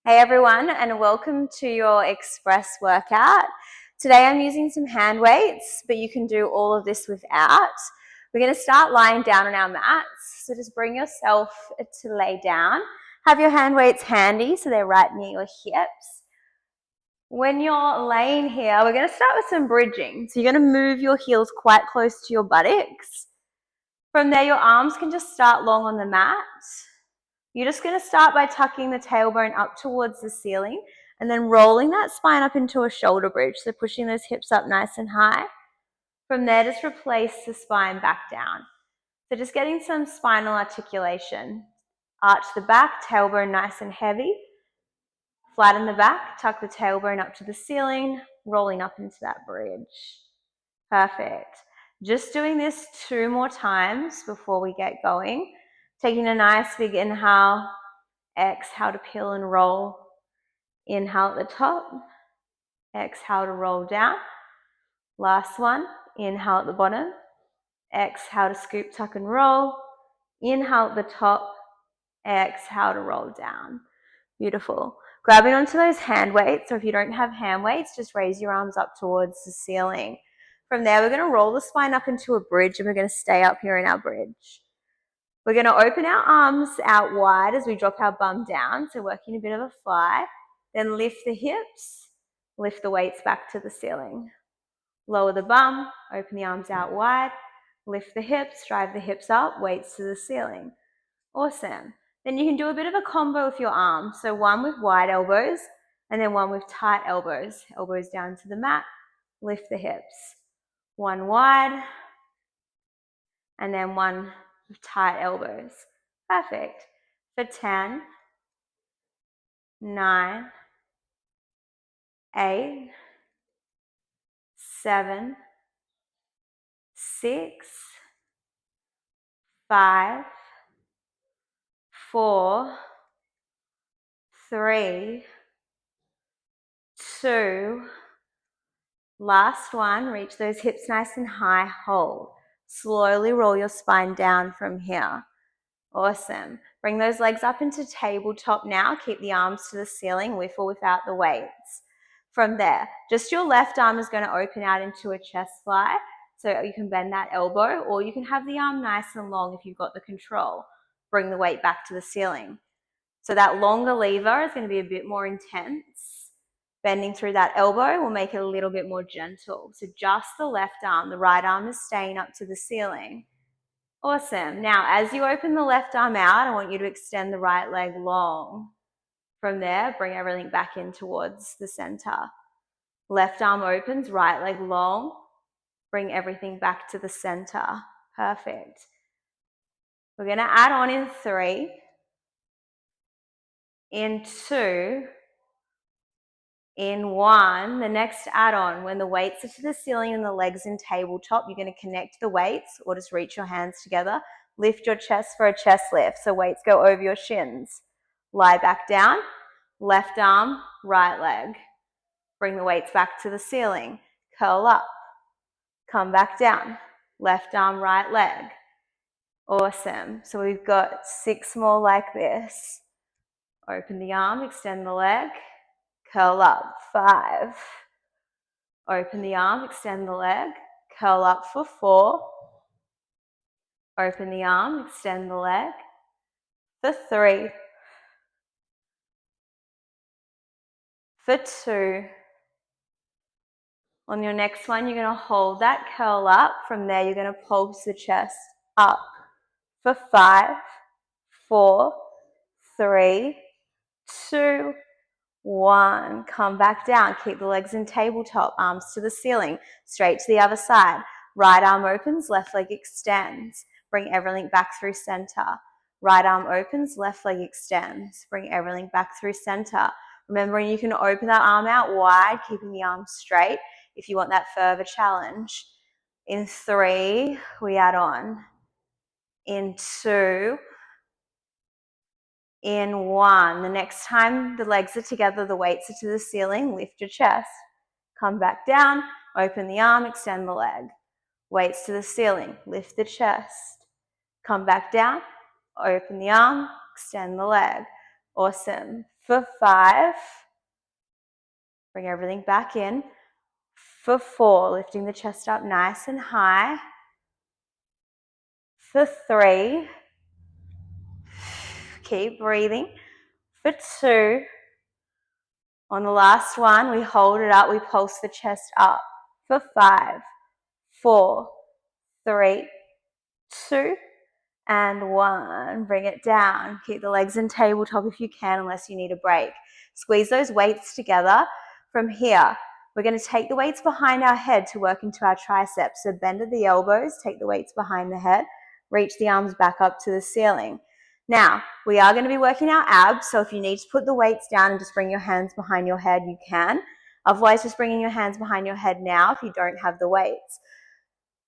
Hey everyone, and welcome to your Express workout. Today I'm using some hand weights, but you can do all of this without. We're going to start lying down on our mats, so just bring yourself to lay down. Have your hand weights handy so they're right near your hips. When you're laying here, we're going to start with some bridging. So you're going to move your heels quite close to your buttocks. From there, your arms can just start long on the mat. You're just going to start by tucking the tailbone up towards the ceiling and then rolling that spine up into a shoulder bridge, so pushing those hips up nice and high. From there, just replace the spine back down. So just getting some spinal articulation. Arch the back, tailbone nice and heavy. Flatten the back, tuck the tailbone up to the ceiling, rolling up into that bridge. Perfect. Just doing this 2 more times before we get going. Taking a nice big inhale, exhale to peel and roll. Inhale at the top, exhale to roll down. Last one, inhale at the bottom, exhale to scoop, tuck and roll. Inhale at the top, exhale to roll down. Beautiful. Grabbing onto those hand weights, or if you don't have hand weights, just raise your arms up towards the ceiling. From there, we're going to roll the spine up into a bridge, and we're going to stay up here in our bridge. We're going to open our arms out wide as we drop our bum down, so working a bit of a fly. Then lift the hips, lift the weights back to the ceiling. Lower the bum, open the arms out wide, lift the hips, drive the hips up, weights to the ceiling. Awesome. Then you can do a bit of a combo with your arms. So one with wide elbows and then one with tight elbows. Elbows down to the mat, lift the hips. One wide and then one with tight elbows. Perfect. For 10, 9, 8, 7, 6, 5, 4, 3, 2, last one. Reach those hips nice and high, hold. Slowly roll your spine down from here. Awesome. Bring those legs up into tabletop now. Keep the arms to the ceiling with or without the weights. From there, just your left arm is going to open out into a chest fly. So you can bend that elbow, or you can have the arm nice and long if you've got the control. Bring the weight back to the ceiling. So that longer lever is going to be a bit more intense. Bending through that elbow will make it a little bit more gentle. So just the left arm, the right arm is staying up to the ceiling. Awesome. Now, as you open the left arm out, I want you to extend the right leg long. From there, bring everything back in towards the center. Left arm opens, right leg long. Bring everything back to the center. Perfect. We're going to add on in 3, in 2, in 1. The next add-on, when the weights are to the ceiling and the legs in tabletop, you're going to connect the weights or just reach your hands together. Lift your chest for a chest lift, so weights go over your shins. Lie back down, left arm, right leg. Bring the weights back to the ceiling. Curl up, come back down, left arm, right leg. Awesome. So we've got 6 more like this. Open the arm, extend the leg, curl up. 5. Open the arm, extend the leg, curl up for 4. Open the arm, extend the leg for 3. For 2. On your next one, you're going to hold that curl up. From there, you're going to pulse the chest up for 5, 4, 3, 2, 1. Come back down. Keep the legs in tabletop, arms to the ceiling, straight to the other side. Right arm opens, left leg extends. Bring everything back through center. Right arm opens, left leg extends. Bring everything back through center. Remembering you can open that arm out wide, keeping the arm straight if you want that further challenge. In 3, we add on. In 2, in 1. The next time the legs are together, the weights are to the ceiling, lift your chest. Come back down, open the arm, extend the leg. Weights to the ceiling, lift the chest. Come back down, open the arm, extend the leg. Awesome. For 5, bring everything back in. For 4, lifting the chest up nice and high. For 3, keep breathing. For 2, on the last one, we hold it up, we pulse the chest up. For 5, 4, 3, 2, and 1. Bring it down. Keep the legs in tabletop if you can, unless you need a break. Squeeze those weights together. From here, we're going to take the weights behind our head to work into our triceps. So bend at the elbows, take the weights behind the head, reach the arms back up to the ceiling. Now, we are going to be working our abs, so if you need to put the weights down and just bring your hands behind your head, you can. Otherwise, just bringing your hands behind your head now if you don't have the weights.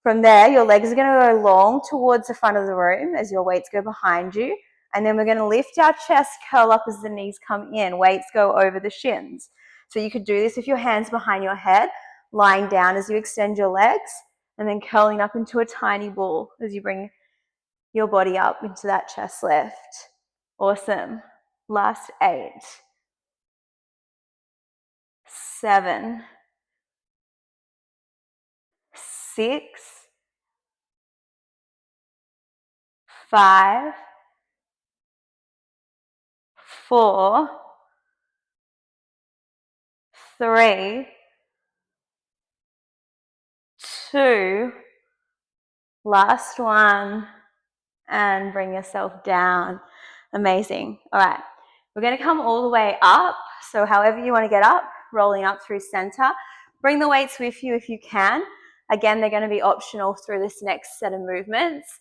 From there, your legs are going to go long towards the front of the room as your weights go behind you. And then we're going to lift our chest, curl up as the knees come in. Weights go over the shins. So you could do this with your hands behind your head, lying down as you extend your legs, and then curling up into a tiny ball as you bring your body up into that chest lift. Awesome. Last 8, 7, 6, 5, 4, 3, 2, last one, and bring yourself down. Amazing. All right, we're going to come all the way up. So however you want to get up, rolling up through center. Bring the weights with you if you can. Again, they're going to be optional through this next set of movements.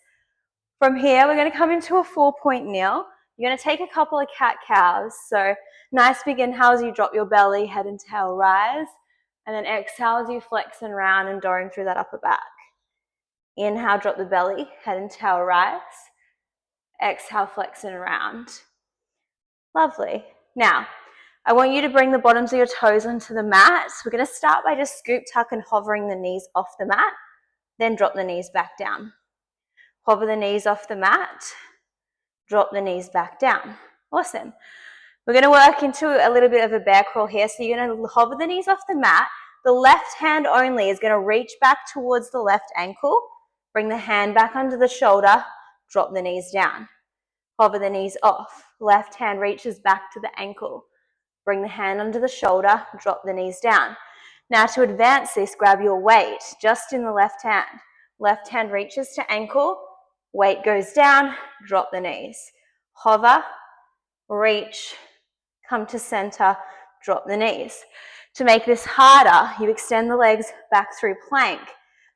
From here, we're going to come into a 4-point kneel. You're going to take a couple of cat-cows. So nice big inhale as you drop your belly, head and tail rise. And then exhale as you flex and round and dome through that upper back. Inhale, drop the belly, head and tail rise. Exhale, flex and round. Lovely. Now, I want you to bring the bottoms of your toes onto the mat. So we're going to start by just scoop, tuck, and hovering the knees off the mat. Then drop the knees back down. Hover the knees off the mat. Drop the knees back down. Awesome. We're going to work into a little bit of a bear crawl here. So you're going to hover the knees off the mat. The left hand only is going to reach back towards the left ankle. Bring the hand back under the shoulder. Drop the knees down. Hover the knees off. Left hand reaches back to the ankle. Bring the hand under the shoulder. Drop the knees down. Now to advance this, grab your weight just in the left hand. Left hand reaches to ankle. Weight goes down. Drop the knees. Hover. Reach. Come to center. Drop the knees. To make this harder, you extend the legs back through plank.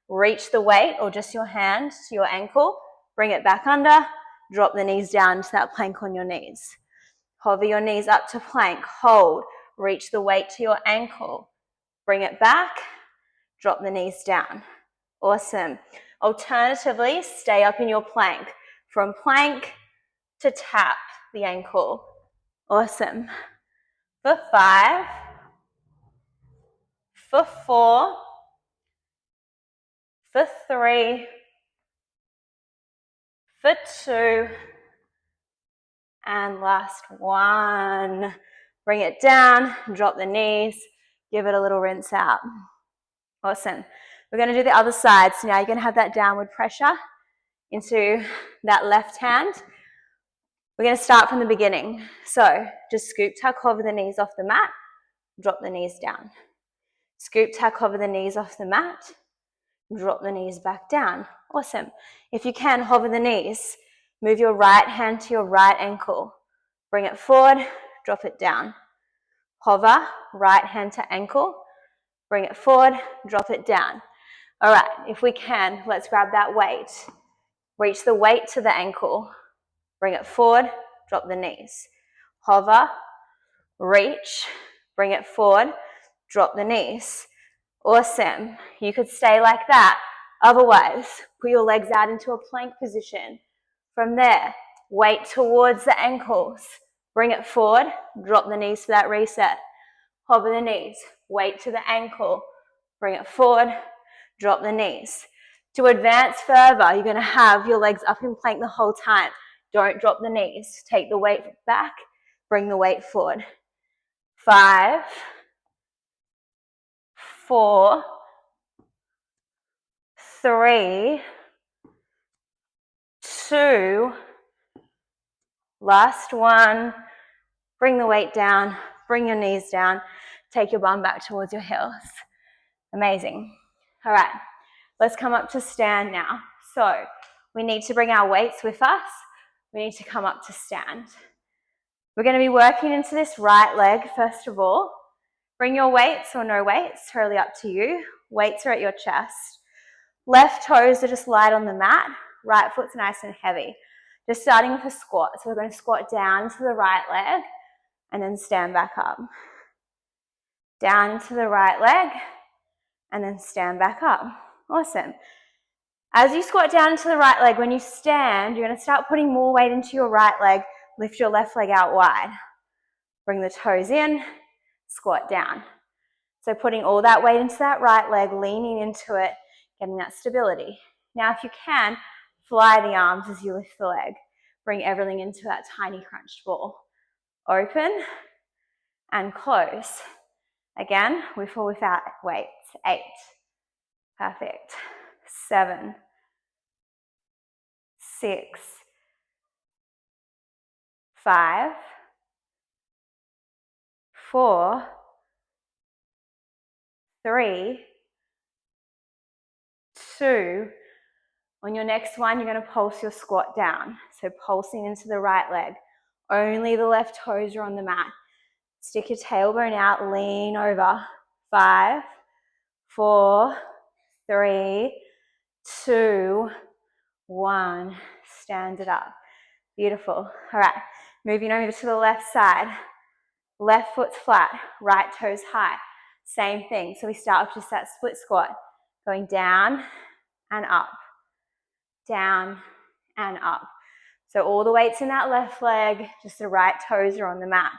Reach the weight or just your hand to your ankle. Bring it back under. Drop the knees down to that plank on your knees. Hover your knees up to plank. Hold. Reach the weight to your ankle. Bring it back. Drop the knees down. Awesome. Alternatively, stay up in your plank. From plank to tap the ankle. Awesome. For 5, for 4, for 3, for 2, and last 1. Bring it down, drop the knees, give it a little rinse out. Awesome. We're going to do the other side. So now you're going to have that downward pressure into that left hand. We're going to start from the beginning. So just scoop, tuck, hover the knees off the mat, drop the knees down. Scoop, tuck, hover the knees off the mat, drop the knees back down. Awesome. If you can, hover the knees. Move your right hand to your right ankle. Bring it forward, drop it down. Hover, right hand to ankle. Bring it forward, drop it down. All right, if we can, let's grab that weight. Reach the weight to the ankle. Bring it forward, drop the knees. Hover, reach, bring it forward, drop the knees. Awesome. You could stay like that. Otherwise, put your legs out into a plank position. From there, weight towards the ankles. Bring it forward, drop the knees for that reset. Hover the knees, weight to the ankle. Bring it forward, drop the knees. To advance further, you're going to have your legs up in plank the whole time. Don't drop the knees. Take the weight back, bring the weight forward. 5, 4, 3, 2, last one. Bring the weight down, bring your knees down, take your bum back towards your heels. Amazing. All right, let's come up to stand now. So we need to bring our weights with us. We need to come up to stand. We're going to be working into this right leg first of all. Bring your weights or no weights, totally up to you. Weights are at your chest. Left toes are just light on the mat. Right foot's nice and heavy. Just starting with a squat. So we're going to squat down to the right leg and then stand back up. Down to the right leg and then stand back up. Awesome. As you squat down to the right leg, when you stand, you're going to start putting more weight into your right leg. Lift your left leg out wide. Bring the toes in, squat down. So putting all that weight into that right leg, leaning into it, getting that stability. Now, if you can, fly the arms as you lift the leg. Bring everything into that tiny crunched ball. Open and close. Again, with or without weights. 8. Perfect. 7, 6, 5, 4, 3, 2. On your next one, you're going to pulse your squat down. So pulsing into the right leg. Only the left toes are on the mat. Stick your tailbone out, lean over. 5, 4, 3, 2, 1. Stand it up. Beautiful. All right, moving over to the left side. Left foot's flat, right toes high. Same thing. So we start with just that split squat. Going down and up. Down and up. So all the weight's in that left leg, just the right toes are on the mat.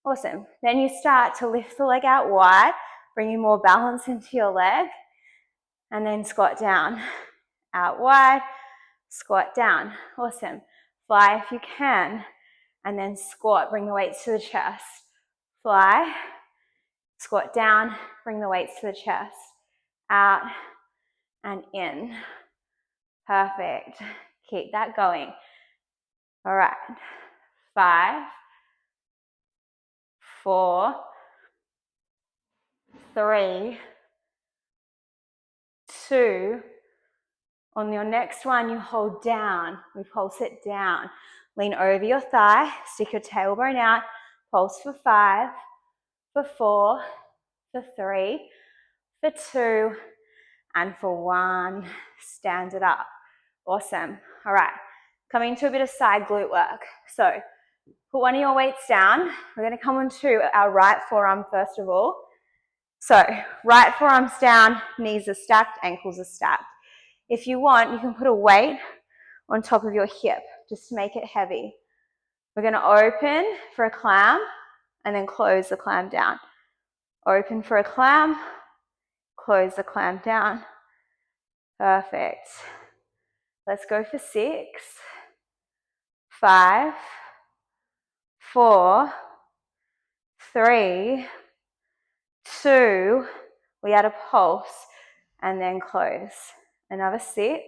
Awesome. Then you start to lift the leg out wide, bringing more balance into your leg, and then squat down. Out wide, squat down. Awesome. Fly if you can, and then squat, bring the weights to the chest. Fly, squat down, bring the weights to the chest. Out and in. Perfect. Keep that going. All right. 5, 4, 3, 2. On your next one, you hold down. We pulse it down. Lean over your thigh. Stick your tailbone out. Pulse for 5, for 4, for 3, for 2, and for 1. Stand it up. Awesome. All right. Coming to a bit of side glute work. So put one of your weights down. We're going to come onto our right forearm first of all. So right forearm's down, knees are stacked, ankles are stacked. If you want, you can put a weight on top of your hip just to make it heavy. We're going to open for a clam and then close the clam down. Open for a clam, close the clam down. Perfect. Let's go for 6, 5, 4, 3, 2. We add a pulse and then close. Another 6,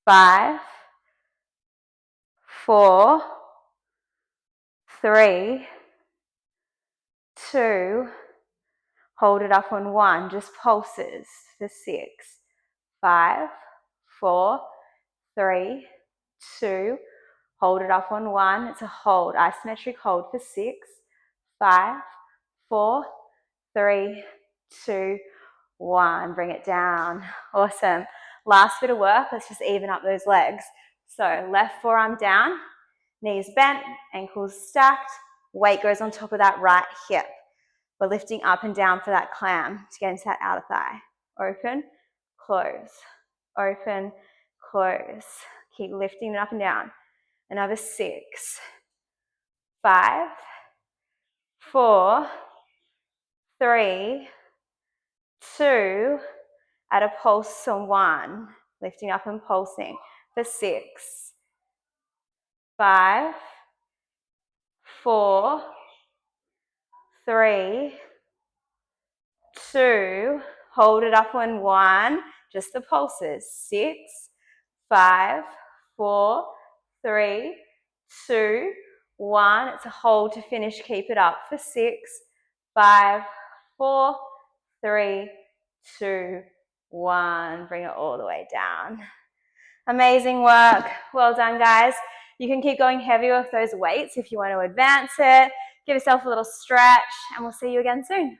5, 4, 3, 2. Hold it up on 1. Just pulses for 6, 5, 4, 3, 2. Hold it up on 1. It's a hold. Isometric hold for 6, 5, 4, 3, 2, 1. Bring it down. Awesome. Last bit of work. Let's just even up those legs. So left forearm down, knees bent, ankles stacked. Weight goes on top of that right hip. We're lifting up and down for that clam to get into that outer thigh. Open, close. Open, close. Keep lifting it up and down. Another 6, 5, 4, 3, 2. Add a pulse on 1. Lifting up and pulsing for 6, 5, 4, 3, 2, hold it up on 1, just the pulses, 6, 5, 4, 3, 2, 1. It's a hold to finish. Keep it up for 6, 5, 4, 3, 2, 1. Bring it all the way down. Amazing work. Well done, guys. You can keep going heavier with those weights if you want to advance it. Give yourself a little stretch, and we'll see you again soon.